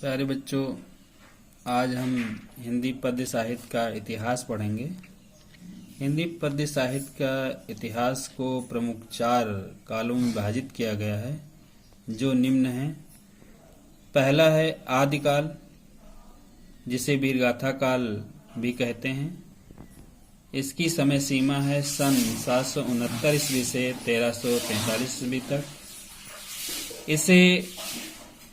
प्यारे बच्चों, आज हम हिंदी पद्य साहित्य का इतिहास पढ़ेंगे। हिंदी पद्य साहित्य का इतिहास को प्रमुख 4 कालों में विभाजित किया गया है, जो निम्न हैं। पहला है आदिकाल, जिसे वीरगाथा काल भी कहते हैं। इसकी समय सीमा है सन 769 ईस्वी से 1343 ईस्वी तक। इसे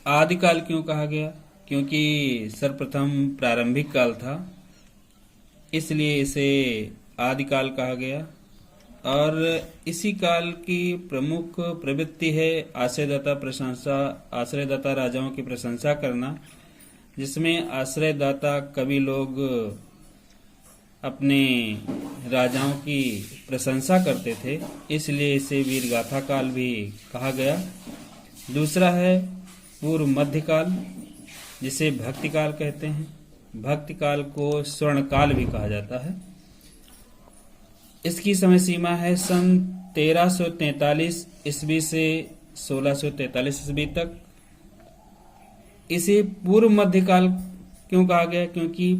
आदिकाल क्यों कहा गया? क्योंकि सर्वप्रथम प्रारंभिक काल था, इसलिए इसे आदिकाल कहा गया। और इसी काल की प्रमुख प्रवृत्ति है आश्रयदाता राजाओं की प्रशंसा करना, जिसमें आश्रयदाता कवि लोग अपने राजाओं की प्रशंसा करते थे, इसलिए इसे वीरगाथा काल भी कहा गया। दूसरा है पूर्व मध्यकाल, जिसे भक्ति काल कहते हैं। भक्ति काल को स्वर्ण काल भी कहा जाता है। इसकी समय सीमा है सन 1343 ईस्वी से 1643 ईस्वी तक। इसे पूर्व मध्यकाल क्यों कहा गया? क्योंकि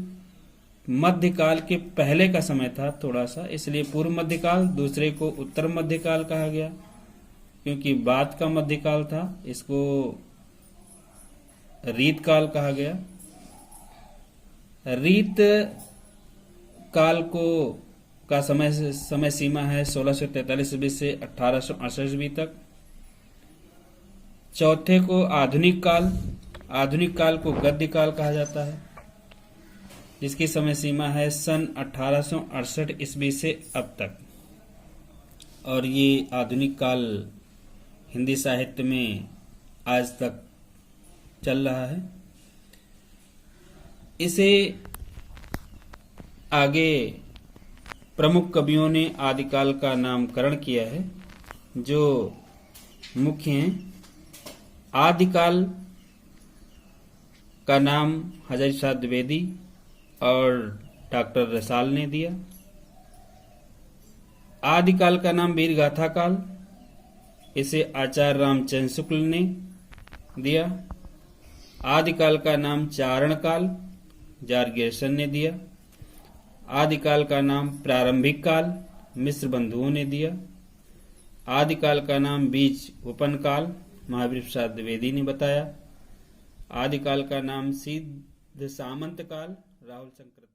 मध्यकाल के पहले का समय था थोड़ा सा, इसलिए पूर्व मध्यकाल। दूसरे को उत्तर मध्यकाल कहा गया, क्योंकि बाद का मध्यकाल था, इसको रीत काल कहा गया। रीत काल का समय सीमा है 1643 ईस्वी से 1868 ईस्वी तक। चौथे को आधुनिक काल। आधुनिक काल को गद्य काल कहा जाता है, जिसकी समय सीमा है सन 1868 ईस्वी से अब तक। और ये आधुनिक काल हिंदी साहित्य में आज तक चल रहा है। इसे आगे प्रमुख कवियों ने आदिकाल का नामकरण किया है, जो मुख्य हैं। आदिकाल का नाम हज़ारी प्रसाद द्विवेदी और डॉक्टर रसाल ने दिया। आदिकाल का नाम वीरगाथा काल, इसे आचार्य रामचंद्र शुक्ल ने दिया। आदिकाल का नाम चारण काल जारगेरसन ने दिया। आदिकाल का नाम प्रारंभिक काल मिश्र बंधुओं ने दिया। आदिकाल का नाम बीज उपन काल महावीर प्रसाद द्विवेदी ने बताया। आदिकाल का नाम सिद्ध सामंत काल राहुल शंकर